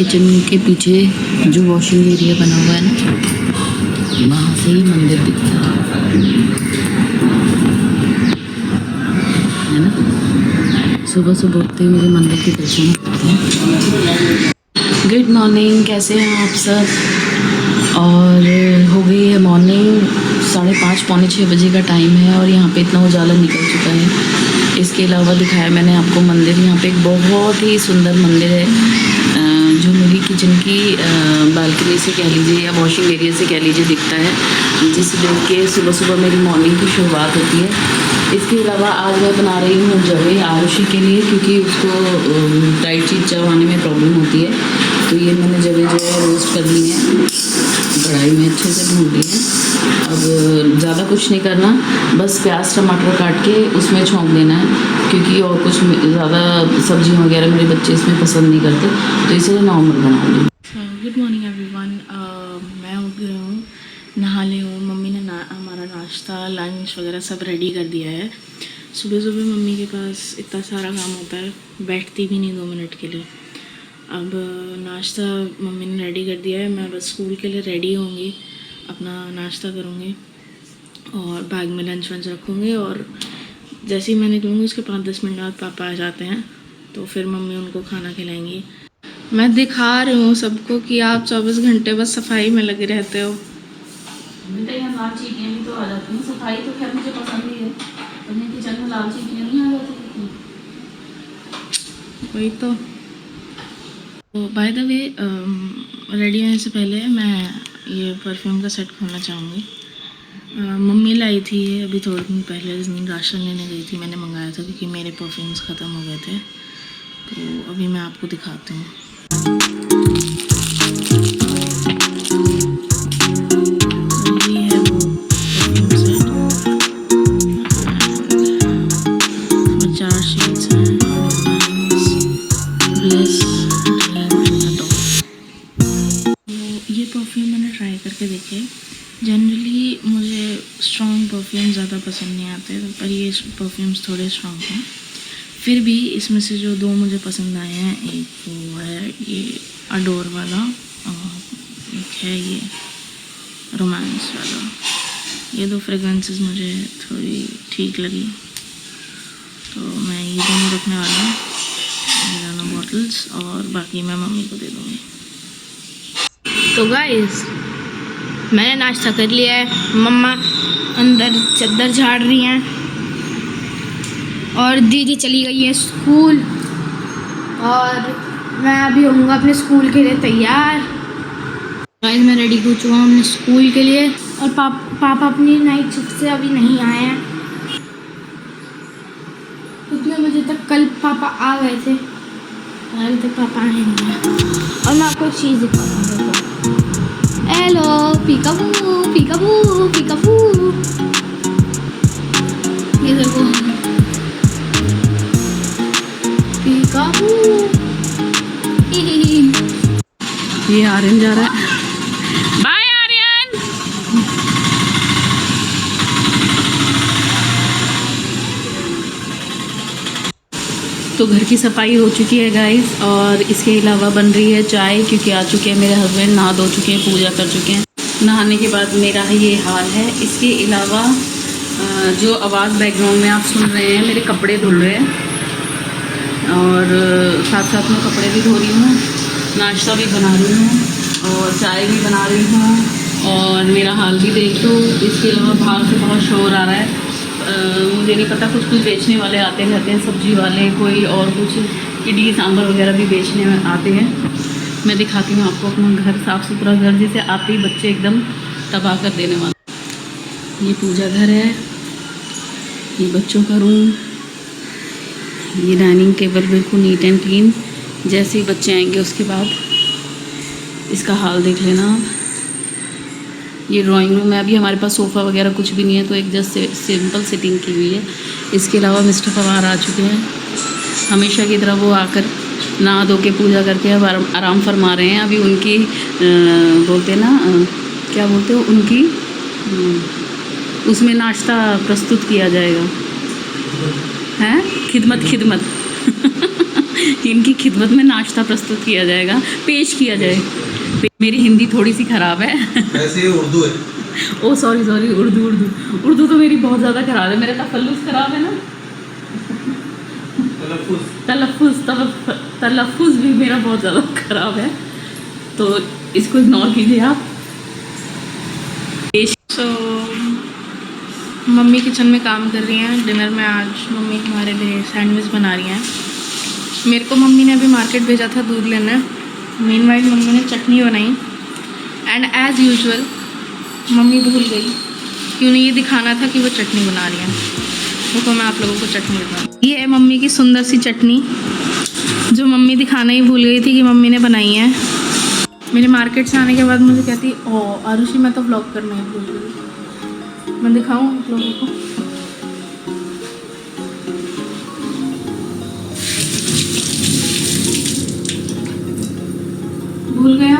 Kitchen के पीछे जो वॉशिंग एरिया बना हुआ है ना, वहाँ से ही मंदिर दिखता है ना। सुबह सुबह उठते ही मुझे मंदिर के दर्शन होते हैं। गुड मॉर्निंग, कैसे हैं आप सब? और हो गई है मॉर्निंग, 5:30 पौने 6 बजे का टाइम है और यहाँ पे इतना उजाला निकल चुका है। इसके अलावा दिखाया मैंने आपको मंदिर, यहाँ पे एक बहुत ही सुंदर मंदिर है जो मेरी किचन की बालकनी से कह लीजिए या वॉशिंग एरिया से कह लीजिए दिखता है, जिसे देख के सुबह सुबह मेरी मॉर्निंग की शुरुआत होती है। इसके अलावा आज मैं बना रही हूँ जवे आरुषि के लिए, क्योंकि उसको टाइट चीज़ चबाने में प्रॉब्लम होती है। तो ये मैंने जवे जो है रोस्ट कर ली है, कढ़ाई में अच्छे से भून ली है। अब ज़्यादा कुछ नहीं करना, बस प्याज टमाटर काट के उसमें छोंक देना है, क्योंकि और कुछ ज़्यादा सब्जियां वगैरह मेरे बच्चे इसमें पसंद नहीं करते, तो इसलिए नॉर्मल बनाऊँगी। Good morning everyone. मैं उठ गई हूँ, नहा ली हूँ। मम्मी ने हमारा नाश्ता लंच वगैरह सब रेडी कर दिया है। सुबह सुबह मम्मी के पास इतना सारा काम होता है, बैठती भी नहीं 2 मिनट के लिए। अब नाश्ता मम्मी ने रेडी कर दिया है, मैं बस स्कूल के लिए रेडी होंगी, अपना नाश्ता करूँगी और बैग में लंच वंच रखूँगी। और जैसे ही मैं निकलूँगी उसके 5-10 मिनट बाद पापा आ जाते हैं, तो फिर मम्मी उनको खाना खिलाएंगी। मैं दिखा रही हूँ सबको कि आप 24 घंटे बस सफाई में लगे रहते हो। बेटा यहाँ लाल चीटियाँ भी तो आ जाती हैं, सफाई तो खैर मुझे पसंद ही है, अपने किचन में लाल चीटियाँ नहीं आ जाती। वही तो बाय द वे, रेडी होने से पहले मैं ये परफ्यूम का सेट खोलना चाहूँगी। मम्मी लाई थी ये अभी थोड़े दिन पहले, जिस दिन राशन लेने गई थी मैंने मंगाया था, क्योंकि मेरे परफ्यूम्स ख़त्म हो गए थे। तो अभी मैं आपको दिखाती हूँ। ये है वो परफ्यूम सेट, 4 शेड्स हैं, ब्लेस, ये परफ्यूम मैंने ट्राई करके देखे। जनरली मुझे स्ट्रॉन्ग परफ्यूम ज़्यादा पसंद नहीं आते, पर ये परफ्यूम्स थोड़े स्ट्रॉन्ग हैं। फिर भी इसमें से जो 2 मुझे पसंद आए हैं, एक वो है ये अडोर वाला और एक है ये रोमांस वाला। ये 2 फ्रेगरेंसेस मुझे थोड़ी ठीक लगी, तो मैं ये दोनों रखने वाला हूँ, ये दोनों बॉटल्स, और बाकी मैं मम्मी को दे दूँगी। तो गाइस, मैंने नाश्ता कर लिया है, मम्मा अंदर चद्दर झाड़ रही हैं और दीदी चली गई है स्कूल, और मैं अभी होऊंगा अपने स्कूल के लिए तैयार। गाइस, मैं रेडी हो चुका हूँ अपने स्कूल के लिए, और पापा अपनी नाइट शिफ्ट से अभी नहीं आए हैं। कितने बजे तक कल पापा आ गए थे, अभी तक पापा आए नहीं हैं। और मैं आपको एक चीज़ दिखाऊंगा। हेलो पीकाबू पीकाबू पीकाबू, ये देखो पीकाबू। ये आर्यन जा रहा है, बाय आर्यन। तो घर की सफाई हो चुकी है गाइस, और इसके अलावा बन रही है चाय, क्योंकि आ चुके हैं मेरे हस्बैंड, नहा धो चुके हैं, पूजा कर चुके हैं। नहाने के बाद मेरा ये हाल है। इसके अलावा जो आवाज़ बैकग्राउंड में आप सुन रहे हैं, मेरे कपड़े धुल रहे हैं, और साथ साथ में कपड़े भी धो रही हूँ, नाश्ता भी बना रही हूँ और चाय भी बना रही हूँ, और मेरा हाल भी देख लो। इसके अलावा बाहर से बहुत शोर आ रहा है, मुझे नहीं पता, कुछ बेचने वाले आते रहते हैं, सब्जी वाले, कोई और कुछ इडली सांभर वगैरह भी बेचने में आते हैं। मैं दिखाती हूँ आपको अपना घर, साफ़ सुथरा घर, जिसे आते ही बच्चे एकदम तबाह कर देने वाले। ये पूजा घर है, ये बच्चों का रूम, ये डाइनिंग टेबल बिल्कुल नीट एंड क्लीन। जैसे ही बच्चे आएंगे उसके बाद इसका हाल देख लेना आप। ये ड्राइंग रूम है, अभी हमारे पास सोफ़ा वगैरह कुछ भी नहीं है, तो एक जस्ट सिंपल सिटिंग की हुई है। इसके अलावा मिस्टर पवार आ चुके हैं, हमेशा की तरह वो आकर नहा धो के पूजा करके अब आराम फरमा रहे हैं। अभी उनकी बोलते ना, क्या बोलते हो, उनकी उसमें नाश्ता प्रस्तुत किया जाएगा, हैं, खिदमत इनकी खिदमत में नाश्ता प्रस्तुत किया जाएगा, पेश किया जाए। मेरी हिंदी थोड़ी सी ख़राब है। वैसे ये उर्दू है। ओ सॉरी उर्दू तो मेरी बहुत ज़्यादा ख़राब है। मेरा तफल्लुस ख़राब है ना, तलफ़ुज़ भी मेरा बहुत ज़्यादा ख़राब है, तो इसको इग्नोर कीजिए आप। सो मम्मी किचन में काम कर रही हैं। डिनर में आज मम्मी हमारे लिए सैंडविच बना रही हैं। मेरे को मम्मी ने अभी मार्केट भेजा था दूध लेने। मीनवाइल मम्मी ने चटनी बनाई एंड एज़ यूजुअल मम्मी भूल गई कि उन्हें ये दिखाना था कि वो चटनी बना रही हैं। तो मैं आप लोगों को चटनी दिखाऊँ। ये है मम्मी की सुंदर सी चटनी जो मम्मी दिखाना ही भूल गई थी कि मम्मी ने बनाई है। मेरे मार्केट से आने के बाद मुझे कहती ओ आरुषि मैं तो व्लॉग करना है भूल गई। मैं दिखाऊँ आप लोगों को। भूल गया।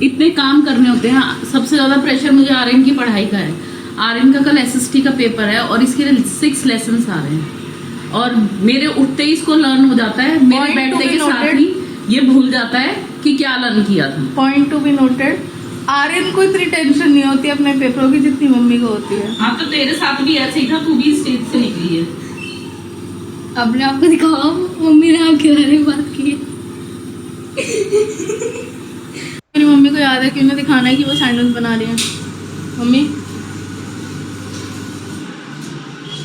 इतने काम करने होते हैं। सबसे ज़्यादा प्रेशर मुझे आर्यन की पढ़ाई का है। आर्यन का कल एसएसटी का पेपर है और इसके 6 लेसन्स आ रहे हैं और मेरे उठते ही इसको लर्न हो जाता है। मेरे बैठने के साथ ही ये भूल जाता है कि क्या लर्न किया था। Point to be noted, Aryan को इतनी टेंशन नहीं होती अपने पेपरों की जितनी मम्मी को होती है। हाँ तो तेरे साथ भी ऐसे ही था, तू भी स्टेज से निकली है। अपने आप को दिखाओ, मम्मी ने आपके बारे में बात की है। मेरी मम्मी को याद है कि उन्हें दिखाना है कि वो सैंडविच बना रही है। मम्मी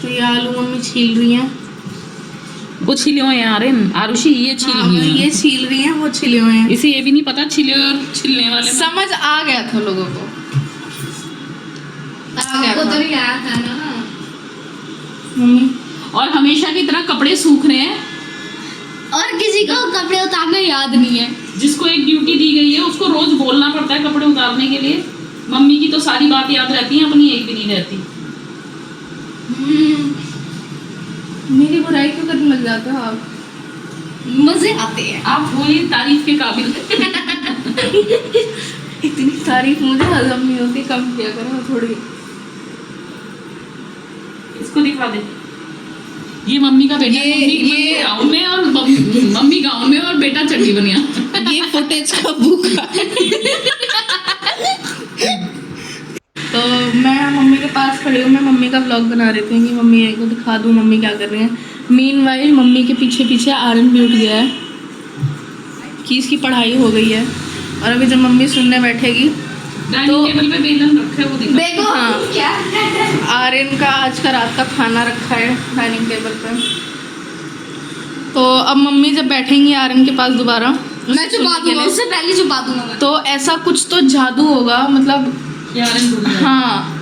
तो ये आलू मम्मी छील रही हैं। वो छिले हुए हैं आर्यन, आरुषि ये छिली हुई है। ये छील रही हैं, वो छिले हुए हैं। इसे ये भी नहीं पता छिले और छिलने वाले में। समझ आ गया था लोगों को, आ गया आपको था। तो नहीं आया था ना। मम्मी और हमेशा की तरह कपड़े सूख रहे हैं। और किसी को कपड़े उतारना याद नहीं है। जिसको एक ड्यूटी दी गई है उसको रोज बोलना पड़ता है कपड़े उतारने के लिए। मम्मी की तो सारी बात याद रहती है, अपनी एक भी नहीं रहती। मेरी बुराई क्यों करने लग जाते हो आप? मजे आते हैं। आप वही तारीफ के काबिल। इतनी तारीफ मुझे हजम नहीं होती, कम किया करो थोड़ी। इसको दिखा दे। ये मम्मी का बेटा, ये गाँव में और मम्मी गाँव में और बेटा चड्डी बनिया। ये फुटेज का बुक तो मैं मम्मी के पास खड़ी हूँ। मैं मम्मी का व्लॉग बना रही थी कि मम्मी को दिखा दूँ मम्मी क्या कर रही है। मीनवाइल मम्मी के पीछे पीछे आर्यन भी उठ गया है कि इसकी पढ़ाई हो गई है। और अभी जब मम्मी सुनने बैठेगी डाइनिंग टेबल पे बेलन रखा है, वो दिखा। देखो हाँ। क्या आर्यन का आज का रात का खाना रखा है डाइनिंग टेबल पे। तो अब मम्मी जब बैठेंगी आर्यन के पास दोबारा, मैं छुपा दूंगा, उससे पहले छुपा दूंगा मैं। तो ऐसा कुछ तो जादू होगा, मतलब ये आर्यन भूल गया। हाँ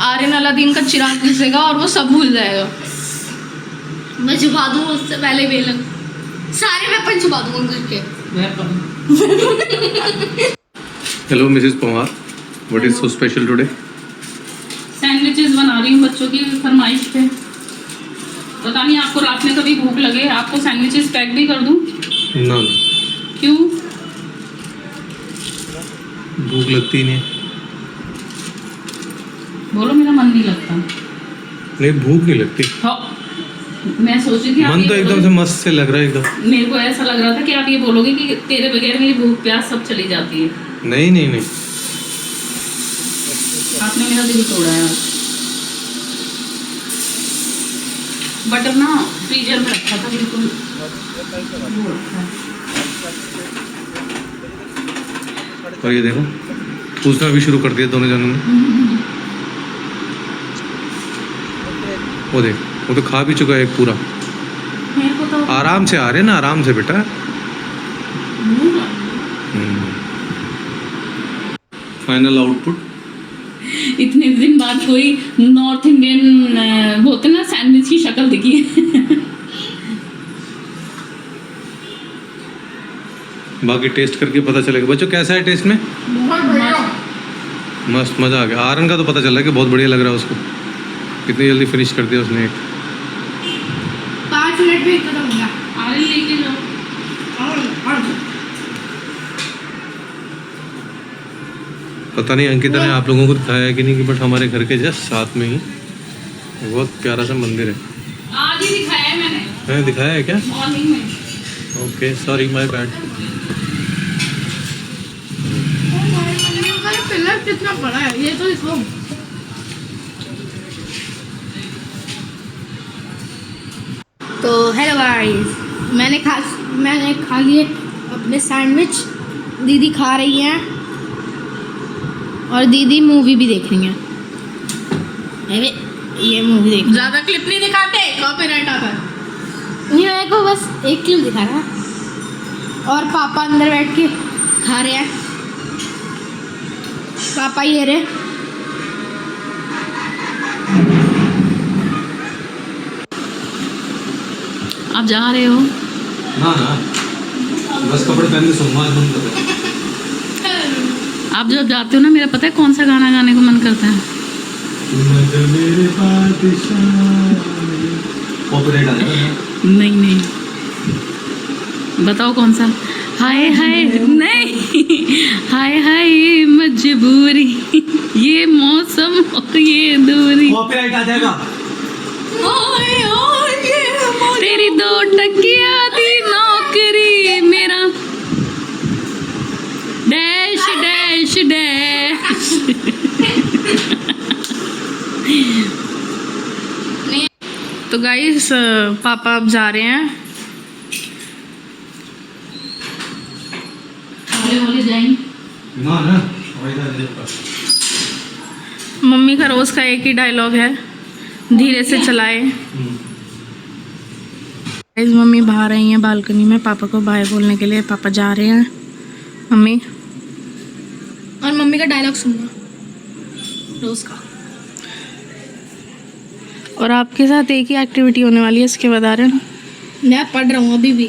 आर्यन अलादीन का चिराग घिसेगा और वो सब भूल जाएगा। मैं छुपा दूंगा उससे पहले बेलन। सारे वेपन छुपा दूंगा घर के। Hello Mrs Pawar, what is so special today? Sandwiches बना रही हूँ बच्चों की फरमाइश पे। पता नहीं आपको रात में कभी भूख लगे, आपको सैंडविचेस पैक भी कर दूँ? ना ना, क्यों? भूख लगती नहीं। बोलो मेरा मन नहीं लगता। नहीं, भूख नहीं लगती। हाँ, मैं सोच रही थी आप मन ये तो एकदम से मस्त से लग रहा है एकदम। मेरे को ऐसा लग रहा था कि आप ये बोलोगे कि तेरे बगैर मेरी भूख प्यास सब चली जाती है। नहीं नहीं नहीं, आपने मेरा दिल तोड़ा है। बटर ना फ्रीजर में रखा था बिल्कुल, वो रखा है। और ये देखो पूछना भी शुरू कर दिया दोनों जनों ने। वो देख, वो तो खा भी चुका है एक पूरा। मेरे को तो आराम से आ रहे ना, आराम से बेटा। Final output. इतने दिन बाद कोई नॉर्थ इंडियन होते ना सैंडविच की शक्ल दिखी है। बाकी टेस्ट करके पता चलेगा। बच्चों कैसा है टेस्ट में? बहुत बढ़िया। मस्त, मज़ा आ गया। आर्यन का तो पता चल रहा है कि बहुत बढ़िया लग रहा है उसको। कितनी जल्दी फिनिश कर दिया उसने। 5 मिनट में खत्म हो गया। आर्यन लेके जाओ। पता नहीं अंकिता ने आप लोगों को दिखाया है कि नहीं, कि बट हमारे घर के जस्ट साथ में ही बहुत प्यारा सा मंदिर है। आज ही दिखाया है मैंने दिखाया है क्या? मॉर्निंग में। Okay sorry my bad. Pillar कितना बड़ा है ये तो देखो। तो हेलो गाइस, मैंने खा लिए अपने सैंडविच। दीदी खा रही हैं और दीदी मूवी भी देख रही हैं। अरे ये मूवी देख ज्यादा क्लिप नहीं दिखाते, कॉपीराइट आता है। ये मेरे को बस एक क्लिप दिखा रहा है और पापा अंदर बैठ के खा रहे हैं। पापा ये रहे। आप जा रहे हो? ना बस कपड़े पहन के सोऊंगा, आज मन कर रहा है। आप जब जाते हो ना, मेरा पता है कौन सा गाना गाने को मन करता है? कॉपीराइट आ जाएगा। नहीं बताओ कौन सा? हाय हाय नहीं हाय हाय मजबूरी, ये मौसम और ये दूरी, कॉपीराइट आ जाएगा। तेरी 2 टकिया दी नौकरी, मेरा डैश डैश डैश। तो गाइस पापा अब जा रहे हैं। हौले जाएंगे। ना मम्मी का रोज का एक ही डायलॉग है, धीरे से चलाए। गाइस मम्मी बाहर आई हैं बालकनी में पापा को बाय बोलने के लिए। पापा जा रहे हैं। मम्मी और मम्मी का डायलॉग सुनना रोज का। और आपके साथ एक ही एक्टिविटी होने वाली है, इसके बता रहे हैं। मैं पढ़ रहा हूँ अभी भी।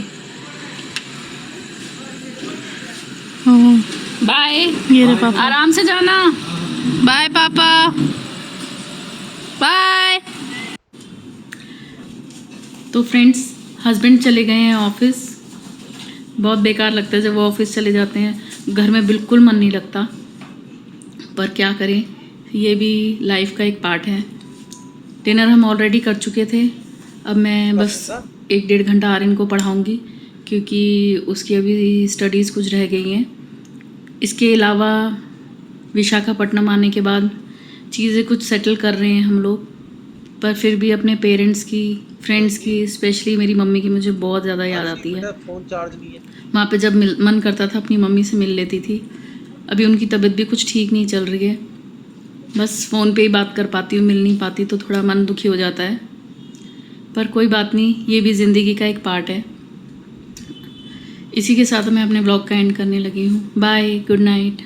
हाँ, बाय। ये रहे पापा। आराम से जाना। बाय पापा, बाय। तो फ्रेंड्स, हस्बैंड चले गए हैं ऑफिस। बहुत बेकार लगता है जब वो ऑफिस चले जाते हैं, घर में बिल्कुल मन नहीं लगता। पर क्या करें, ये भी लाइफ का एक पार्ट है। डिनर हम ऑलरेडी कर चुके थे। अब मैं बस 1-1.5 घंटा आर्यन को पढ़ाऊँगी, क्योंकि उसकी अभी स्टडीज़ कुछ रह गई हैं। इसके अलावा विशाखापट्टनम आने के बाद चीज़ें कुछ सेटल कर रहे हैं हम लोग। पर फिर भी अपने पेरेंट्स की, फ्रेंड्स की, स्पेशली मेरी मम्मी की मुझे बहुत ज़्यादा याद आती है। वहाँ पे जब मन करता था अपनी मम्मी से मिल लेती थी। अभी उनकी तबीयत भी कुछ ठीक नहीं चल रही है, बस फ़ोन पे ही बात कर पाती हूँ, मिल नहीं पाती, तो थोड़ा मन दुखी हो जाता है। पर कोई बात नहीं, ये भी ज़िंदगी का एक पार्ट है। इसी के साथ मैं अपने ब्लॉग का एंड करने लगी हूँ। Bye, good night.